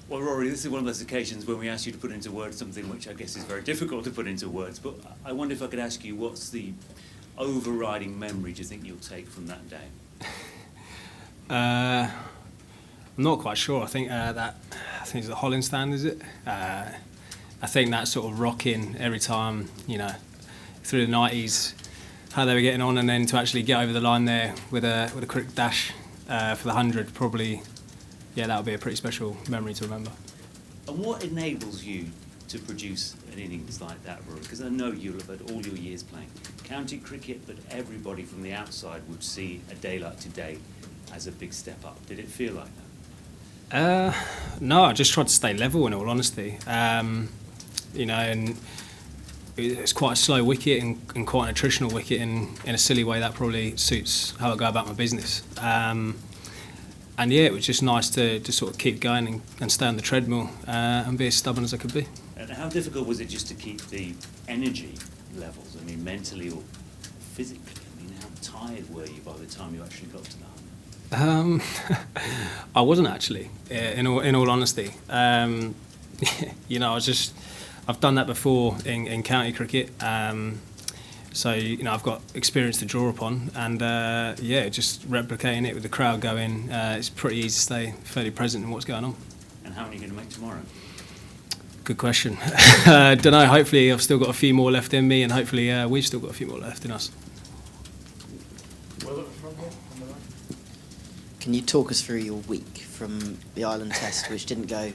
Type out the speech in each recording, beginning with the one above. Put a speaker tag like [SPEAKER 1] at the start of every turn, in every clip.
[SPEAKER 1] Well, Rory, this is one of those occasions when we ask you to put into words something which I guess is very difficult to put into words, but I wonder if I could ask you, what's the overriding memory do you think you'll take from that day?
[SPEAKER 2] I'm not quite sure. I think it's the Holland stand, is it? I think that sort of rocking every time, through the 90s, how they were getting on, and then to actually get over the line there with a quick dash for the 100, probably, that would be a pretty special memory to remember.
[SPEAKER 1] And what enables you to produce an innings like that, Rory? Because I know you'll have had all your years playing county cricket, but everybody from the outside would see a day like today as a big step up. Did it feel like that?
[SPEAKER 2] No, I just tried to stay level, in all honesty. And it's quite a slow wicket and quite an attritional wicket, in a silly way that probably suits how I go about my business. And it was just nice to just sort of keep going and stay on the treadmill and be as stubborn as I could be.
[SPEAKER 1] And how difficult was it just to keep the energy levels? I mean, mentally or physically? I mean, how tired were you by the time you actually got to the 100?
[SPEAKER 2] I wasn't actually, in all honesty. I've done that before in county cricket. So I've got experience to draw upon, and just replicating it with the crowd going, it's pretty easy to stay fairly present in what's going on.
[SPEAKER 1] And how many are you going to make tomorrow?
[SPEAKER 2] Good question. Don't know. Hopefully, I've still got a few more left in me, and hopefully, we've still got a few more left in us.
[SPEAKER 3] Well, from here, on the right.
[SPEAKER 4] Can you talk us through your week from the Ireland Test, which didn't go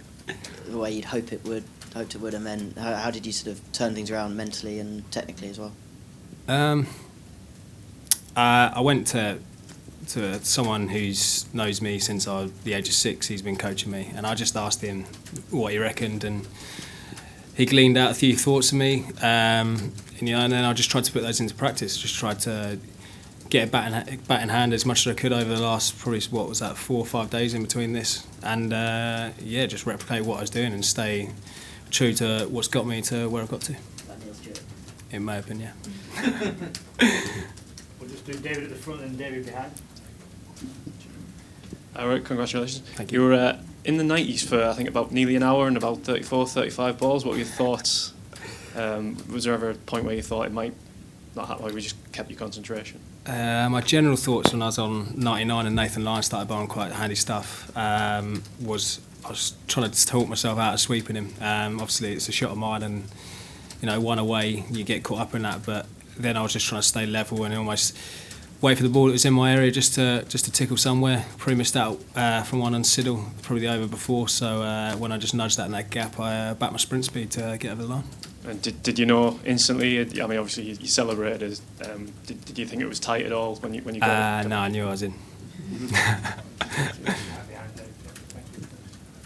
[SPEAKER 4] the way you'd hoped it would, and then how did you sort of turn things around mentally and technically as well?
[SPEAKER 2] I went to someone who knows me since I was the age of 6. He's been coaching me, and I just asked him what he reckoned, and he gleaned out a few thoughts of me, and then I just tried to put those into practice. Just tried to get a bat in hand as much as I could over the last probably 4 or 5 days in between this, and just replicate what I was doing and stay true to what's got me to where I've got to. It may have been, yeah.
[SPEAKER 3] We'll just do David at the front and David behind.
[SPEAKER 5] All right, congratulations.
[SPEAKER 2] Thank you.
[SPEAKER 5] You were in the 90s for, I think, about nearly an hour and about 34, 35 balls. What were your thoughts? Was there ever a point where you thought it might not happen, or we just kept your concentration?
[SPEAKER 2] My general thoughts when I was on 99 and Nathan Lyon started bowling quite handy stuff was I was trying to talk myself out of sweeping him. Obviously, it's a shot of mine, and one away, you get caught up in that. But then I was just trying to stay level and almost wait for the ball that was in my area just to tickle somewhere. Probably missed out from one on Siddle, probably the over before. So when I just nudged that in that gap, I backed my sprint speed to get over the line.
[SPEAKER 5] And did you know instantly? I mean, obviously you celebrated. Did you think it was tight at all when you got it?
[SPEAKER 2] No, I knew I was in.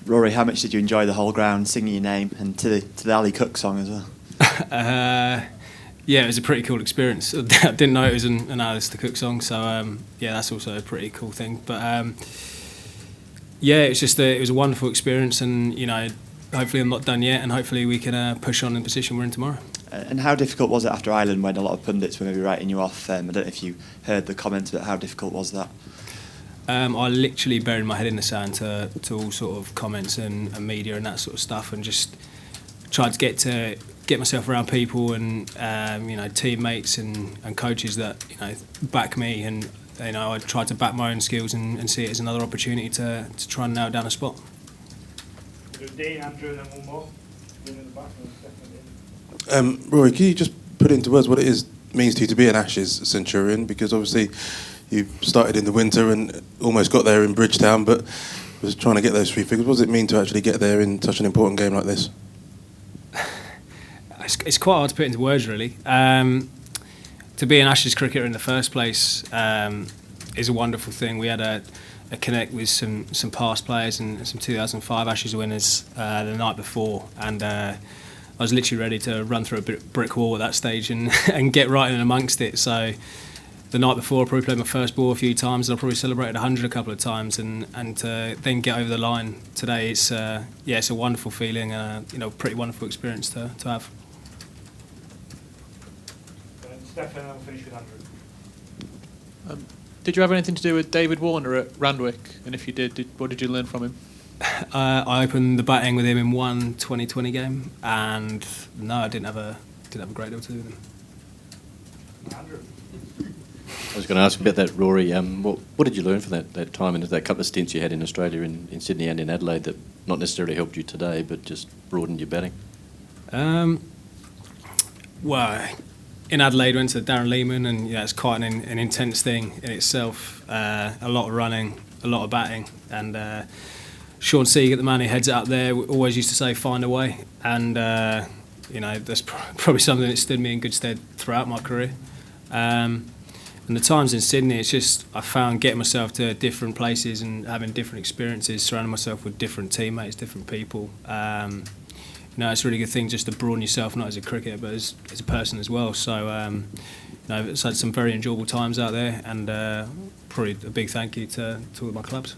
[SPEAKER 6] Rory, how much did you enjoy the whole ground singing your name and to the Ali Cook song as well?
[SPEAKER 2] It was a pretty cool experience. I didn't know it was an Alistair Cook song, so that's also a pretty cool thing. But it's just it was a wonderful experience, and hopefully I'm not done yet, and hopefully we can push on in the position we're in tomorrow.
[SPEAKER 6] And how difficult was it after Ireland when a lot of pundits were maybe writing you off? I don't know if you heard the comments, but how difficult was that?
[SPEAKER 2] I literally buried my head in the sand to all sort of comments and media and that sort of stuff, and just tried to get myself around people and teammates and coaches that back me, and I tried to back my own skills and see it as another opportunity to try and nail down a spot.
[SPEAKER 3] Dean, Andrew, and then one more. In the back,
[SPEAKER 7] Rory, can you just put into words what it means to you to be an Ashes Centurion? Because obviously you started in the winter and almost got there in Bridgetown, but was trying to get those 3 figures. What does it mean to actually get there in such an important game like this?
[SPEAKER 2] It's quite hard to put into words, really. To be an Ashes cricketer in the first place is a wonderful thing. We had a connect with some past players and some 2005 Ashes winners the night before, and I was literally ready to run through a brick wall at that stage and get right in amongst it. So the night before, I probably played my first ball a few times, and I probably celebrated 100 a couple of times, and to then get over the line today, it's a wonderful feeling and a pretty wonderful experience to have.
[SPEAKER 3] Stefan, and I'll finish with Andrew.
[SPEAKER 8] Did you have anything to do with David Warner at Randwick? And if you did what did you learn from him?
[SPEAKER 2] I opened the batting with him in one 2020 game, and no, I didn't have a great deal to do with him.
[SPEAKER 3] Andrew.
[SPEAKER 8] I was going to ask about that, Rory. What did you learn from that time and that couple of stints you had in Australia, in Sydney and in Adelaide, that not necessarily helped you today, but just broadened your batting?
[SPEAKER 2] Well, in Adelaide, went to Darren Lehman, and it's quite an intense thing in itself. A lot of running, a lot of batting, and Sean Seager, the man who heads it up there, always used to say, "Find a way," and that's probably something that stood me in good stead throughout my career. And the times in Sydney, it's just I found getting myself to different places and having different experiences, surrounding myself with different teammates, different people. It's a really good thing just to broaden yourself, not as a cricketer, but as a person as well. So, it's had some very enjoyable times out there, and probably a big thank you to all of my clubs.